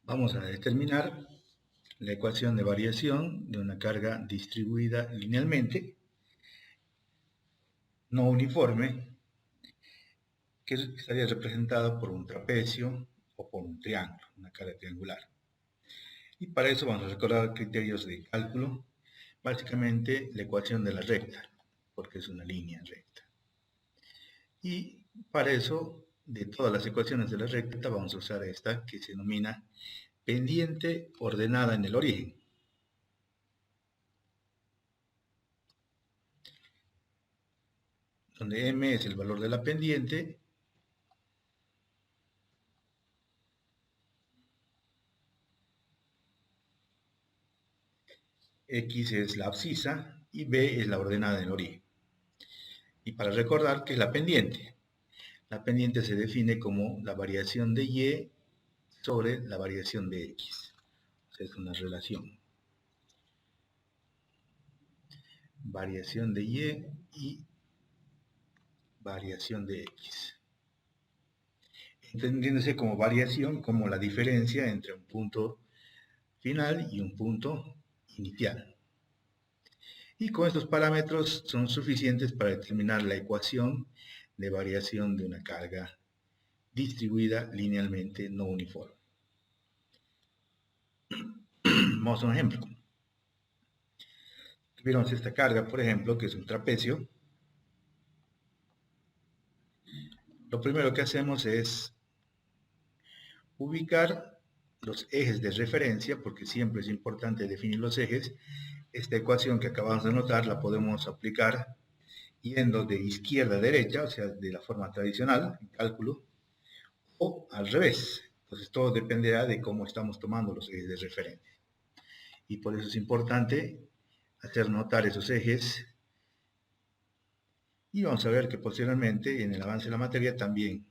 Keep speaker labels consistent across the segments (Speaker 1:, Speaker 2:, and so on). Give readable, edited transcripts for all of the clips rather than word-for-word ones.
Speaker 1: Vamos a determinar la ecuación de variación de una carga distribuida linealmente, no uniforme, que estaría representada por un trapecio o por un triángulo, una carga triangular. Y para eso vamos a recordar criterios de cálculo, básicamente la ecuación de la recta, porque es una línea recta. Y para eso, de todas las ecuaciones de la recta, vamos a usar esta que se denomina pendiente ordenada en el origen. Donde m es el valor de la pendiente x es la abscisa y b es la ordenada en el origen. Y para recordar que es la pendiente se define como la variación de y sobre la variación de x. O sea, es una relación. Variación de y variación de x. Entendiéndose como variación como la diferencia entre un punto final y un punto inicial. Y con estos parámetros son suficientes para determinar la ecuación de variación de una carga distribuida linealmente no uniforme. Vamos a un ejemplo. Tuviéramos esta carga, por ejemplo, que es un trapecio. Lo primero que hacemos es ubicar los ejes de referencia, porque siempre es importante definir los ejes. Esta ecuación que acabamos de notar la podemos aplicar yendo de izquierda a derecha, o sea, de la forma tradicional, en cálculo, o al revés. Entonces todo dependerá de cómo estamos tomando los ejes de referencia. Y por eso es importante hacer notar esos ejes. Y vamos a ver que posteriormente, en el avance de la materia, también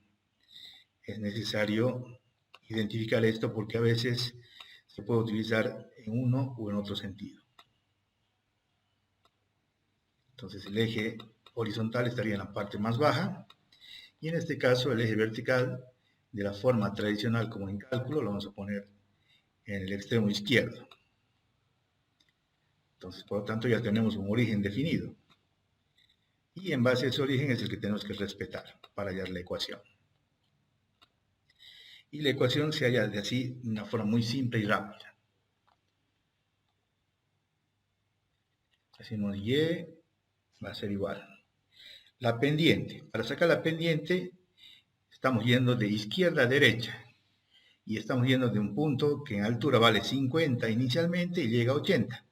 Speaker 1: es necesario identificar esto porque a veces se puede utilizar en uno o en otro sentido. Entonces el eje horizontal estaría en la parte más baja y en este caso el eje vertical, de la forma tradicional como en cálculo, lo vamos a poner en el extremo izquierdo. Entonces, por lo tanto, ya tenemos un origen definido. Y en base a ese origen es el que tenemos que respetar para hallar la ecuación. Y la ecuación se halla de así, de una forma muy simple y rápida. Hacemos y va a ser igual. La pendiente. Para sacar la pendiente, estamos yendo de izquierda a derecha. Y estamos yendo de un punto que en altura vale 50 inicialmente y llega a 80.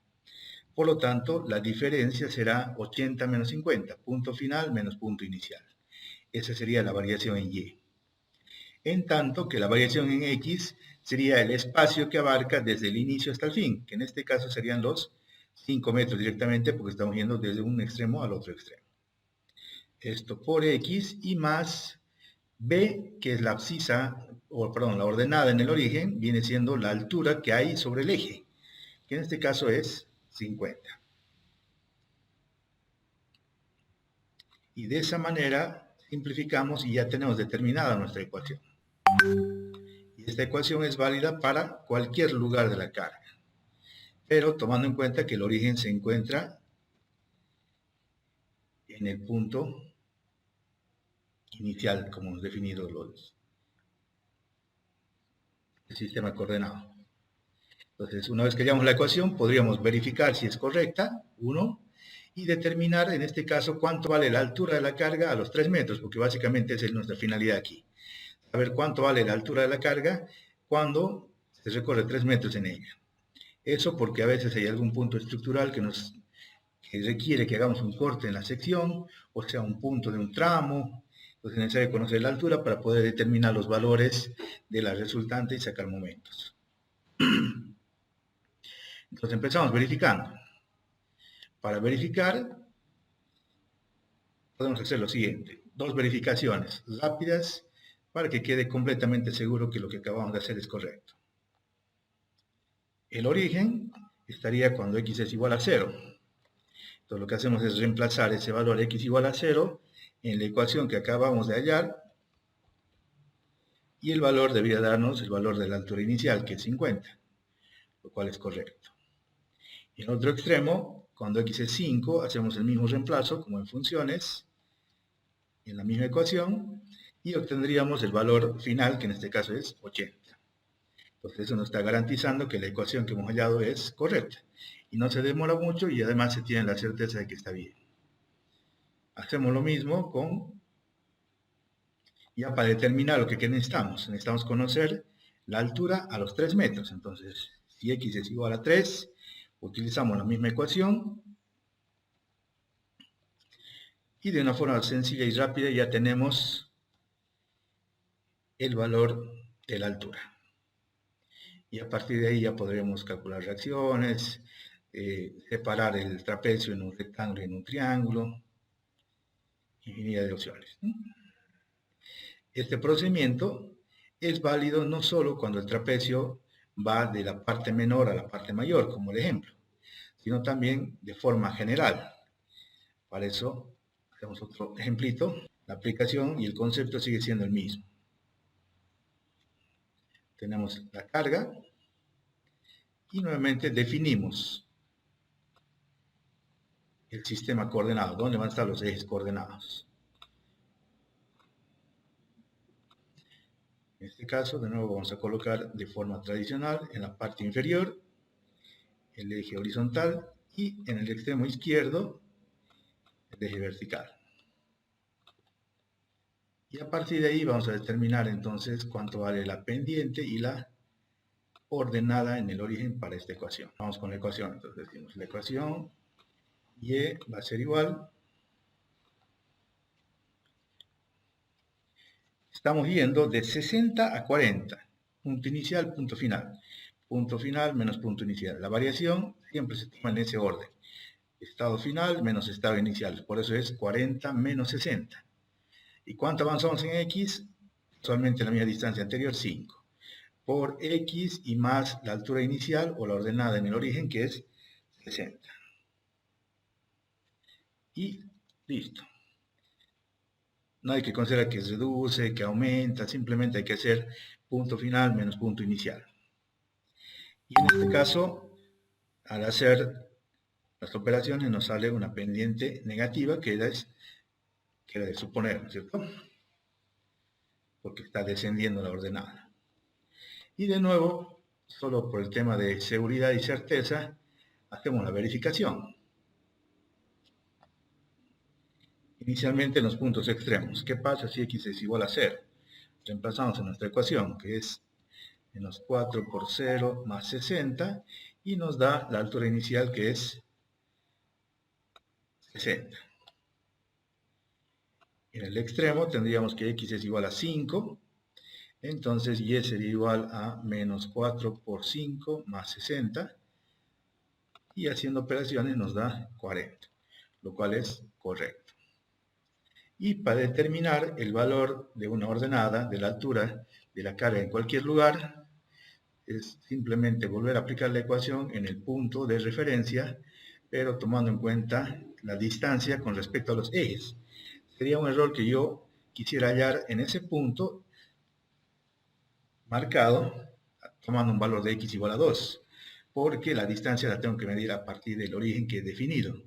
Speaker 1: Por lo tanto, la diferencia será 80 menos 50, punto final menos punto inicial. Esa sería la variación en y. En tanto que la variación en x sería el espacio que abarca desde el inicio hasta el fin, que en este caso serían los 5 metros directamente porque estamos yendo desde un extremo al otro extremo. Esto por x y más b, que es la abscisa, o perdón, la ordenada en el origen, viene siendo la altura que hay sobre el eje, que en este caso es 50. Y de esa manera simplificamos y ya tenemos determinada nuestra ecuación. Y esta ecuación es válida para cualquier lugar de la carga, pero tomando en cuenta que el origen se encuentra en el punto inicial, como hemos definido el sistema coordenado. Entonces, una vez que hayamos la ecuación, podríamos verificar si es correcta, 1, y determinar, en este caso, cuánto vale la altura de la carga a los 3 metros, porque básicamente esa es nuestra finalidad aquí. Saber cuánto vale la altura de la carga cuando se recorre 3 metros en ella. Eso porque a veces hay algún punto estructural que requiere que hagamos un corte en la sección, o sea, un punto de un tramo. Entonces es necesario conocer la altura para poder determinar los valores de la resultante y sacar momentos. Entonces empezamos verificando. Para verificar, podemos hacer lo siguiente. 2 verificaciones rápidas para que quede completamente seguro que lo que acabamos de hacer es correcto. El origen estaría cuando x es igual a 0. Entonces lo que hacemos es reemplazar ese valor x igual a 0 en la ecuación que acabamos de hallar y el valor debería darnos el valor de la altura inicial, que es 50, lo cual es correcto. Y en otro extremo, cuando x es 5, hacemos el mismo reemplazo como en funciones, en la misma ecuación, y obtendríamos el valor final, que en este caso es 80. Entonces eso nos está garantizando que la ecuación que hemos hallado es correcta. Y no se demora mucho y además se tiene la certeza de que está bien. Hacemos lo mismo con, ya para determinar lo que necesitamos. Necesitamos conocer la altura a los 3 metros. Entonces, si x es igual a 3, utilizamos la misma ecuación. Y de una forma sencilla y rápida ya tenemos el valor de la altura. Y a partir de ahí ya podremos calcular reacciones, separar el trapecio en un rectángulo y en un triángulo, infinidad de opciones, ¿no? Este procedimiento es válido no solo cuando el trapecio va de la parte menor a la parte mayor, como el ejemplo, sino también de forma general. Para eso hacemos otro ejemplito. La aplicación y el concepto sigue siendo el mismo. Tenemos la carga y nuevamente definimos el sistema coordenado, dónde van a estar los ejes coordenados. En este caso, de nuevo, vamos a colocar de forma tradicional en la parte inferior el eje horizontal y en el extremo izquierdo el eje vertical. Y a partir de ahí vamos a determinar entonces cuánto vale la pendiente y la ordenada en el origen para esta ecuación. Vamos con la ecuación, entonces decimos la ecuación y va a ser igual. Estamos yendo de 60 a 40, punto inicial, punto final. Punto final menos punto inicial. La variación siempre se toma en ese orden. Estado final menos estado inicial. Por eso es 40 menos 60. ¿Y cuánto avanzamos en x? Usualmente la misma distancia anterior, 5. Por x y más la altura inicial o la ordenada en el origen, que es 60. Y listo. No hay que considerar que se reduce, que aumenta, simplemente hay que hacer punto final menos punto inicial. Y en este caso, al hacer las operaciones nos sale una pendiente negativa que era de suponer, ¿no es cierto? Porque está descendiendo la ordenada. Y de nuevo, solo por el tema de seguridad y certeza, hacemos la verificación. Inicialmente en los puntos extremos. ¿Qué pasa si x es igual a 0? Reemplazamos en nuestra ecuación, que es menos 4 por 0 más 60, y nos da la altura inicial, que es 60. En el extremo tendríamos que x es igual a 5, entonces y sería igual a menos 4 por 5 más 60, y haciendo operaciones nos da 40, lo cual es correcto. Y para determinar el valor de una ordenada de la altura de la carga en cualquier lugar, es simplemente volver a aplicar la ecuación en el punto de referencia, pero tomando en cuenta la distancia con respecto a los ejes. Sería un error que yo quisiera hallar en ese punto marcado, tomando un valor de x igual a 2, porque la distancia la tengo que medir a partir del origen que he definido.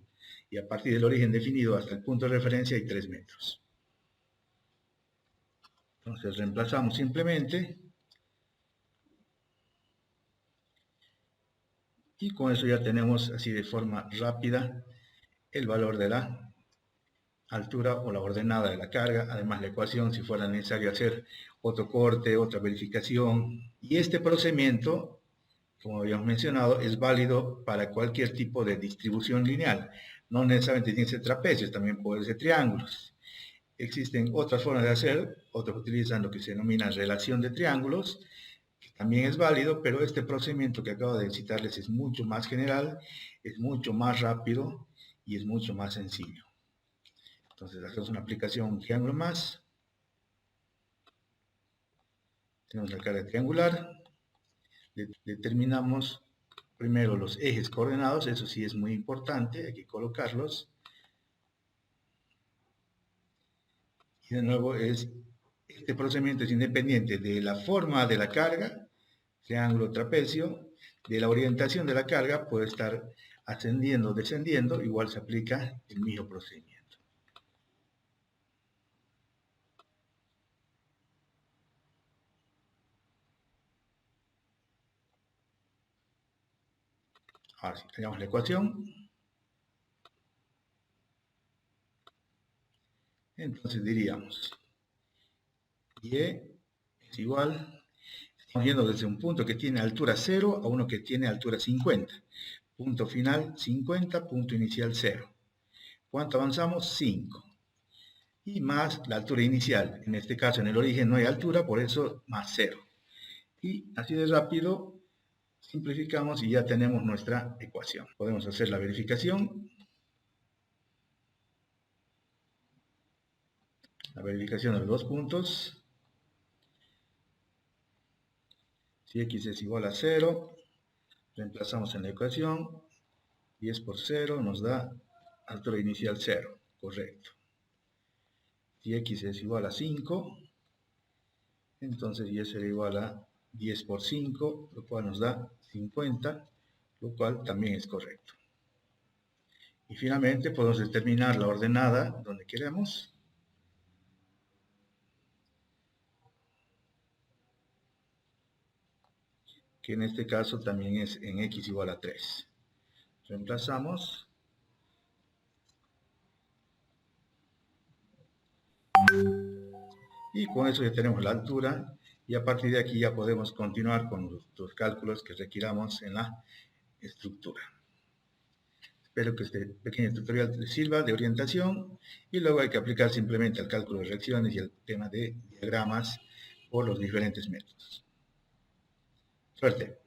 Speaker 1: Y a partir del origen definido hasta el punto de referencia hay 3 metros. Entonces reemplazamos simplemente. Y con eso ya tenemos así de forma rápida el valor de la altura o la ordenada de la carga, además la ecuación si fuera necesario hacer otro corte, otra verificación. Y este procedimiento, como habíamos mencionado, es válido para cualquier tipo de distribución lineal. No necesariamente tiene que ser trapecios, también puede ser triángulos. Existen otras formas de hacer, otros utilizan lo que se denomina relación de triángulos, que también es válido, pero este procedimiento que acabo de citarles es mucho más general, es mucho más rápido y es mucho más sencillo. Entonces hacemos una aplicación, un triángulo más. Tenemos la carga triangular. Determinamos primero los ejes coordenados, eso sí es muy importante, hay que colocarlos. Y de nuevo es este procedimiento es independiente de la forma de la carga, triángulo, trapecio, de la orientación de la carga, puede estar ascendiendo o descendiendo, igual se aplica el mismo procedimiento. Ahora sí, tenemos la ecuación. Entonces diríamos, y es igual, estamos yendo desde un punto que tiene altura 0 a uno que tiene altura 50. Punto final 50, punto inicial 0. ¿Cuánto avanzamos? 5. Y más la altura inicial. En este caso, en el origen no hay altura, por eso más 0. Y así de rápido simplificamos y ya tenemos nuestra ecuación. Podemos hacer la verificación. La verificación de los dos puntos. Si x es igual a 0, reemplazamos en la ecuación. 10 por 0 nos da altura inicial 0. Correcto. Si x es igual a 5, entonces y será igual a 10 por 5, lo cual nos da 50, lo cual también es correcto. Y finalmente podemos determinar la ordenada donde queremos. Que en este caso también es en x igual a 3. Reemplazamos. Y con eso ya tenemos la altura. Y a partir de aquí ya podemos continuar con los cálculos que requiramos en la estructura. Espero que este pequeño tutorial les sirva de orientación. Y luego hay que aplicar simplemente el cálculo de reacciones y el tema de diagramas por los diferentes métodos. Suerte.